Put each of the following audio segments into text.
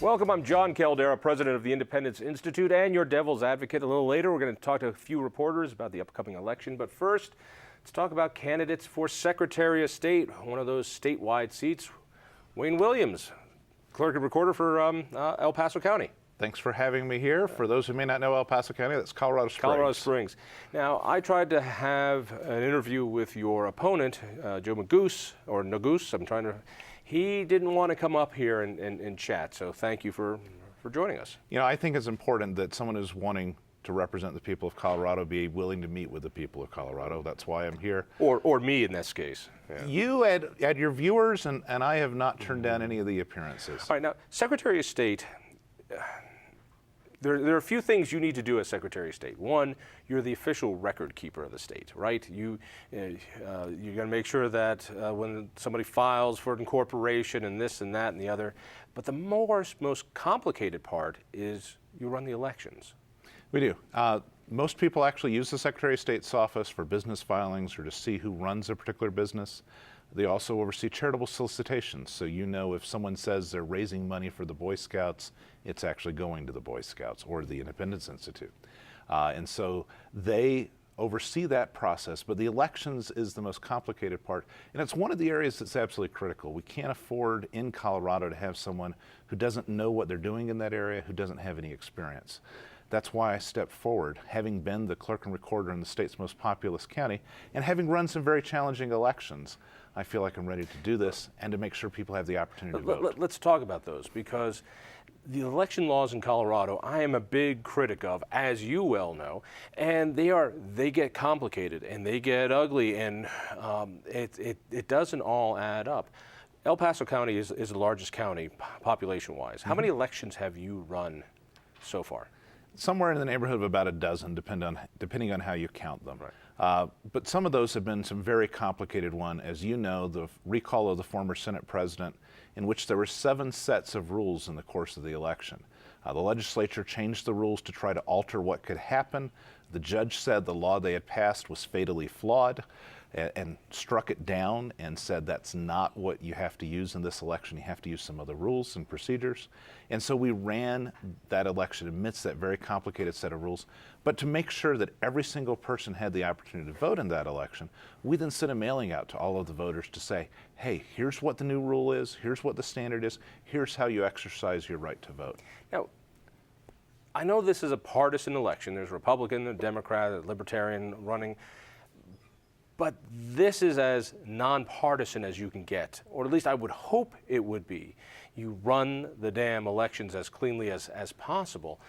Welcome, I'm Jon Caldara, president of the Independence Institute and your devil's advocate. A little later, we're going to talk to a few reporters about the upcoming election. But first, let's talk about candidates for Secretary of State, one of those statewide seats. Wayne Williams, clerk and recorder for El Paso County. Thanks for having me here. For those who may not know El Paso County, that's Colorado Springs. Colorado Springs. Now, I tried to have an interview with your opponent, Joe Magoosh, he didn't want to come up here and chat, so thank you for joining us. You know, I think it's important that someone who's wanting to represent the people of Colorado be willing to meet with the people of Colorado. That's why I'm here. Or me in this case. Yeah. You had your viewers, and I have not turned down any of the appearances. All right, now, Secretary of State, there are a few things you need to do as Secretary of State. One, you're the official record keeper of the state, right? You got to make sure that when somebody files for incorporation and this and that and the other, but the most complicated part is you run the elections. We do. Most people actually use the Secretary of State's office for business filings or to see who runs a particular business. They also oversee charitable solicitations, so you know if someone says they're raising money for the Boy Scouts, it's actually going to the Boy Scouts or the Independence Institute. And so they oversee that process, but the elections is the most complicated part, and it's one of the areas that's absolutely critical. We can't afford in Colorado to have someone who doesn't know what they're doing in that area, who doesn't have any experience. That's why I stepped forward, having been the clerk and recorder in the state's most populous county, and having run some very challenging elections. I feel like I'm ready to do this and to make sure people have the opportunity to vote. Let's talk about those, because the election laws in Colorado, I am a big critic of, as you well know, and they get complicated and they get ugly, and it doesn't all add up. El Paso County is the largest county population-wise. How many elections have you run so far? Somewhere in the neighborhood of about a dozen, depending on how you count them. Right. But some of those have been some very complicated ones. As you know, the recall of the former Senate president, in which there were 7 sets of rules in the course of the election. The legislature changed the rules to try to alter what could happen. The judge said the law they had passed was fatally flawed and struck it down and said that's not what you have to use in this election. You have to use some other rules and procedures. And so we ran that election amidst that very complicated set of rules. But to make sure that every single person had the opportunity to vote in that election, we then sent a mailing out to all of the voters to say, hey, here's what the new rule is, here's what the standard is, here's how you exercise your right to vote. Now, I know this is a partisan election. There's Republican, a Democrat, a Libertarian running. But this is as nonpartisan as you can get, or at least I would hope it would be. You run the damn elections as cleanly as possible.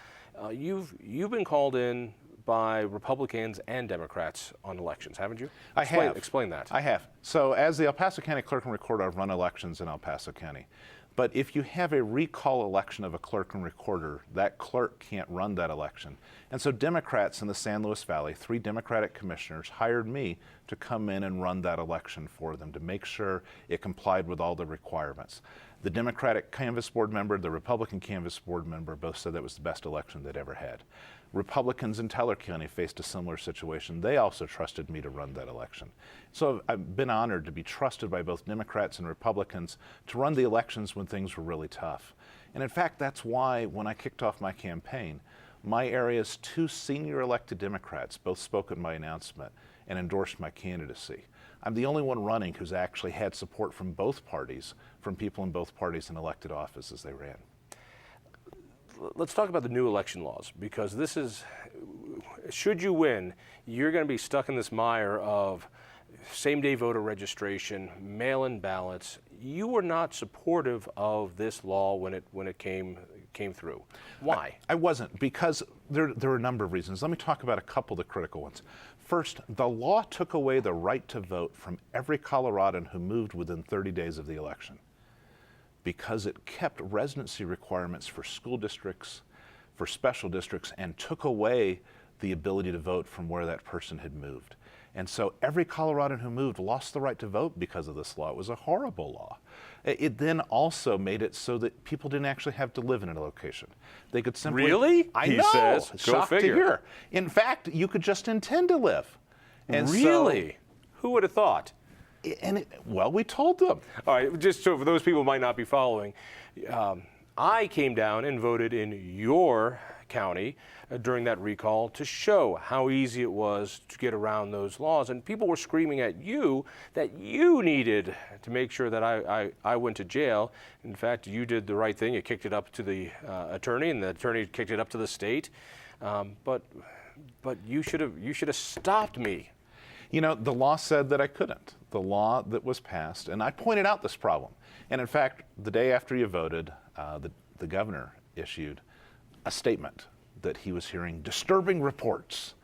You've been called in by Republicans and Democrats on elections, haven't you? I have. Explain that. I have. So as the El Paso County Clerk and Recorder, I've run elections in El Paso County. But if you have a recall election of a clerk and recorder, that clerk can't run that election. And so Democrats in the San Luis Valley, 3 Democratic commissioners, hired me to come in and run that election for them to make sure it complied with all the requirements. The Democratic canvass board member, the Republican canvass board member both said that was the best election they'd ever had. Republicans in Teller County faced a similar situation. They also trusted me to run that election. So I've been honored to be trusted by both Democrats and Republicans to run the elections when things were really tough. And in fact, that's why when I kicked off my campaign, my area's 2 senior elected Democrats both spoke at my announcement and endorsed my candidacy. I'm the only one running who's actually had support from both parties, from people in both parties in elected office as they ran. Let's talk about the new election laws, because this is, should you win, you're going to be stuck in this mire of same-day voter registration, mail-in ballots. You were not supportive of this law when it came through. Why? I wasn't, because there are a number of reasons. Let me talk about a couple of the critical ones. First, the law took away the right to vote from every Coloradan who moved within 30 days of the election, because it kept residency requirements for school districts, for special districts, and took away the ability to vote from where that person had moved. And so every Coloradan who moved lost the right to vote because of this law. It was a horrible law. It then also made it so that people didn't actually have to live in a location. They could simply— Really? I He know. says, go Shocked to figure. hear. In fact, you could just intend to live. And Really? Who would have thought? Well, we told them. All right, just so for those people who might not be following, I came down and voted in your county during that recall to show how easy it was to get around those laws. And people were screaming at you that you needed to make sure that I went to jail. In fact, you did the right thing. You kicked it up to the attorney, and the attorney kicked it up to the state. But you should have stopped me. You know, the law said that I couldn't. The law that was passed, and I pointed out this problem. And in fact, the day after you voted, the governor issued a statement that he was hearing disturbing reports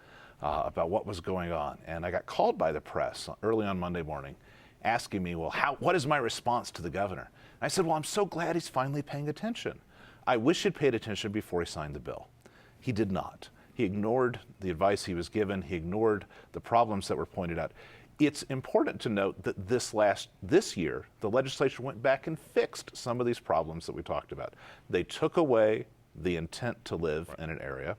about what was going on. And I got called by the press early on Monday morning asking me, well, what is my response to the governor? And I said, well, I'm so glad he's finally paying attention. I wish he'd paid attention before he signed the bill. He did not. He ignored the advice he was given. He ignored the problems that were pointed out. It's important to note that this year, the legislature went back and fixed some of these problems that we talked about. They took away the intent to live in an area.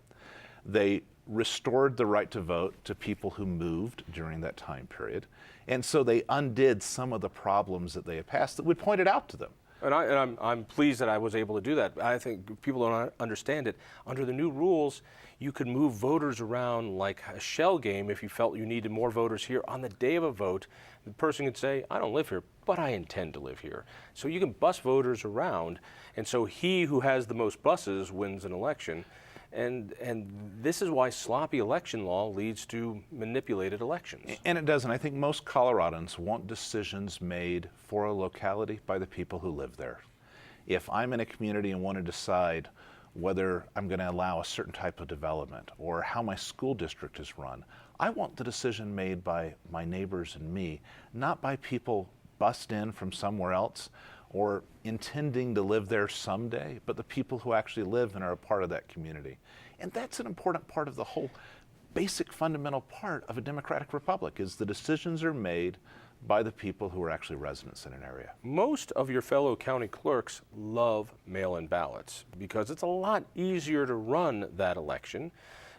They restored the right to vote to people who moved during that time period. And so they undid some of the problems that they had passed that we pointed out to them. And I'm pleased that I was able to do that. I think people don't understand it. Under the new rules, you could move voters around like a shell game if you felt you needed more voters here. On the day of a vote, the person could say, I don't live here, but I intend to live here. So you can bus voters around, and so he who has the most buses wins an election. And this is why sloppy election law leads to manipulated elections. And it does, and I think most Coloradans want decisions made for a locality by the people who live there. If I'm in a community and want to decide whether I'm going to allow a certain type of development or how my school district is run, I want the decision made by my neighbors and me, not by people bussed in from somewhere else or intending to live there someday, but the people who actually live and are a part of that community. And that's an important part of the whole basic fundamental part of a democratic republic, is the decisions are made by the people who are actually residents in an area. Most of your fellow county clerks love mail-in ballots because it's a lot easier to run that election.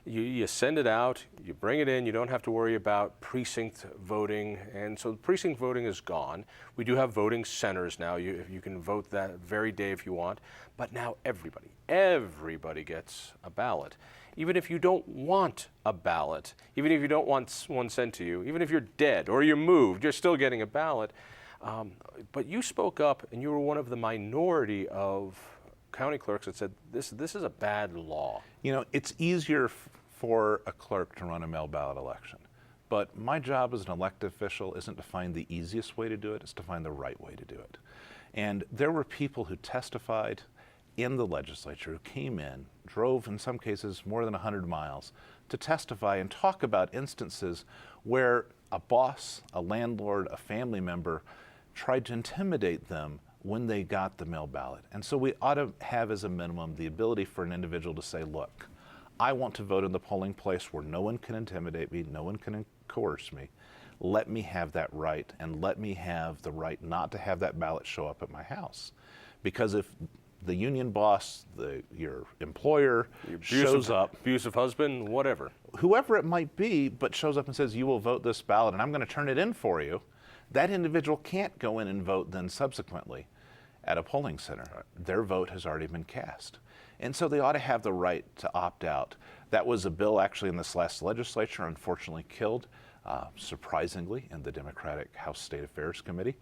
You send it out, you bring it in, you don't have to worry about precinct voting, and so precinct voting is gone. We do have voting centers now. You can vote that very day if you want, but now everybody gets a ballot. Even if you don't want a ballot, even if you don't want one sent to you, even if you're dead or you're moved, you're still getting a ballot. But you spoke up, and you were one of the minority of county clerks that said this is a bad law. You know, it's easier for a clerk to run a mail ballot election, but my job as an elected official isn't to find the easiest way to do it, it's to find the right way to do it. And there were people who testified in the legislature who came in, drove in some cases more than 100 miles to testify and talk about instances where a boss, a landlord, a family member tried to intimidate them when they got the mail ballot. And so we ought to have as a minimum the ability for an individual to say, look, I want to vote in the polling place where no one can intimidate me, no one can coerce me. Let me have that right, and let me have the right not to have that ballot show up at my house. Because if the union boss, your employer shows up, abusive husband, whatever, whoever it might be, but shows up and says, you will vote this ballot and I'm going to turn it in for you, that individual can't go in and vote then subsequently at a polling center. Right. Their vote has already been cast. And so they ought to have the right to opt out. That was a bill actually in this last legislature, unfortunately killed, surprisingly, in the Democratic House State Affairs Committee.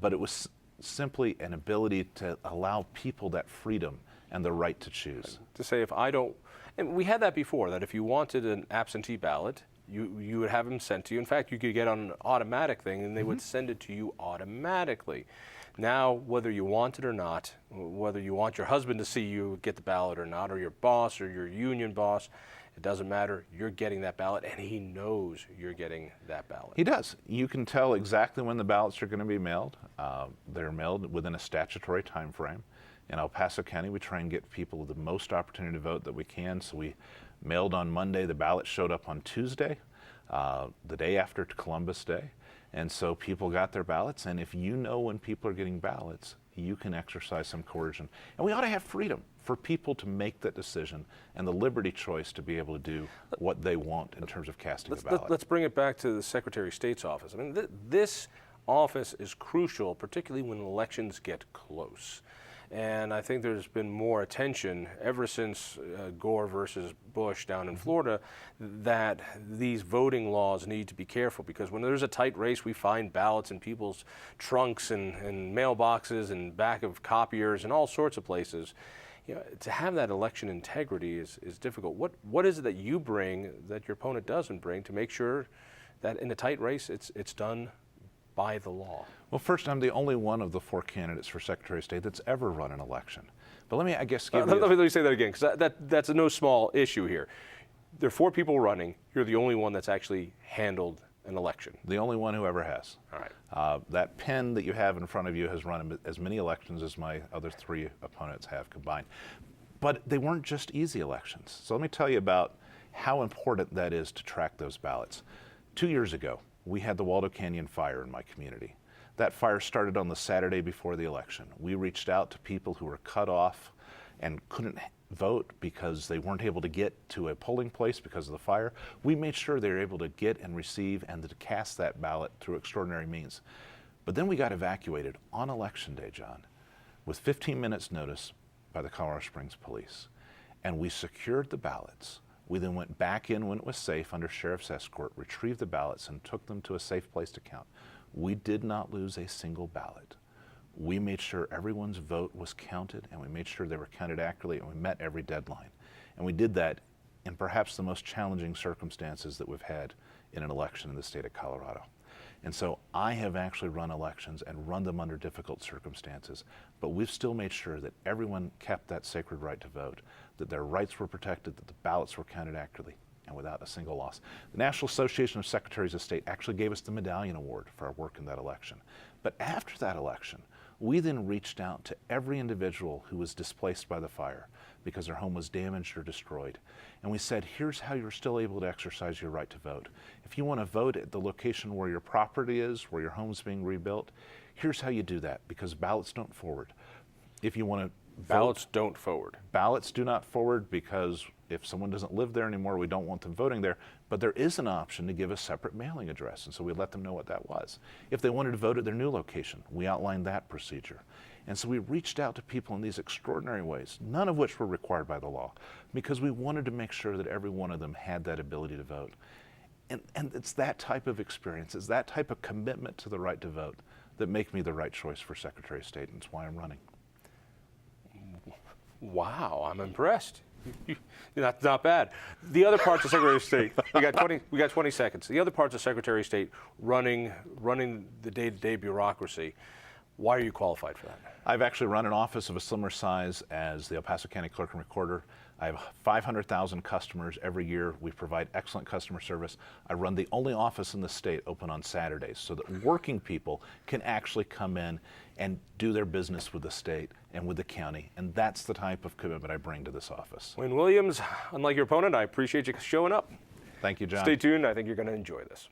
But it was simply an ability to allow people that freedom and the right to choose. To say if I don't, and we had that before, that if you wanted an absentee ballot, you would have them sent to you. In fact, you could get on an automatic thing and they would send it to you automatically. Now, whether you want it or not, whether you want your husband to see you get the ballot or not, or your boss or your union boss, it doesn't matter. You're getting that ballot, and he knows you're getting that ballot. He does. You can tell exactly when the ballots are going to be mailed. They're mailed within a statutory time frame. In El Paso County, we try and get people the most opportunity to vote that we can. So we mailed on Monday. The ballot showed up on Tuesday, the day after Columbus Day. And so people got their ballots. And if you know when people are getting ballots, you can exercise some coercion. And we ought to have freedom for people to make that decision and the liberty choice to be able to do what they want in terms of casting a ballot. Let's bring it back to the Secretary of State's office. I mean, this office is crucial, particularly when elections get close. And I think there's been more attention ever since Gore versus Bush down in Florida that these voting laws need to be careful, because when there's a tight race, we find ballots in people's trunks and mailboxes and back of copiers and all sorts of places. You know, to have that election integrity is difficult. What is it that you bring that your opponent doesn't bring to make sure that in a tight race it's done by the law? Well, first, I'm the only one of the 4 candidates for Secretary of State that's ever run an election. But let me, I guess, give you... Let me say that again, because that's a no small issue here. There are 4 people running. You're the only one that's actually handled an election. The only one who ever has. All right. That pen that you have in front of you has run as many elections as my other 3 opponents have combined. But they weren't just easy elections. So let me tell you about how important that is to track those ballots. 2 years ago, we had the Waldo Canyon fire in my community. That fire started on the Saturday before the election. We reached out to people who were cut off and couldn't vote because they weren't able to get to a polling place because of the fire. We made sure they were able to get and receive and to cast that ballot through extraordinary means. But then we got evacuated on Election Day, John, with 15 minutes notice by the Colorado Springs police. And we secured the ballots. We then went back in when it was safe under sheriff's escort, retrieved the ballots, and took them to a safe place to count. We did not lose a single ballot. We made sure everyone's vote was counted, and we made sure they were counted accurately, and we met every deadline. And we did that in perhaps the most challenging circumstances that we've had in an election in the state of Colorado. And so I have actually run elections and run them under difficult circumstances, but we've still made sure that everyone kept that sacred right to vote, that their rights were protected, that the ballots were counted accurately, and without a single loss. The National Association of Secretaries of State actually gave us the Medallion Award for our work in that election. But after that election, we then reached out to every individual who was displaced by the fire because their home was damaged or destroyed. And we said, here's how you're still able to exercise your right to vote. If you want to vote at the location where your property is, where your home's being rebuilt, here's how you do that, because ballots don't forward. If you want to Ballots don't forward. Ballots do not forward because if someone doesn't live there anymore, we don't want them voting there. But there is an option to give a separate mailing address, and so we let them know what that was. If they wanted to vote at their new location, we outlined that procedure. And so we reached out to people in these extraordinary ways, none of which were required by the law, because we wanted to make sure that every one of them had that ability to vote. And it's that type of experience, it's that type of commitment to the right to vote that make me the right choice for Secretary of State, and it's why I'm running. Wow, I'm impressed. That's not bad. The other parts of Secretary of State, we got 20 seconds. The other parts of Secretary of State running the day-to-day bureaucracy. Why are you qualified for that? I've actually run an office of a similar size as the El Paso County Clerk and Recorder. I have 500,000 customers every year. We provide excellent customer service. I run the only office in the state open on Saturdays so that working people can actually come in and do their business with the state and with the county. And that's the type of commitment I bring to this office. Wayne Williams, unlike your opponent, I appreciate you showing up. Thank you, John. Stay tuned. I think you're going to enjoy this.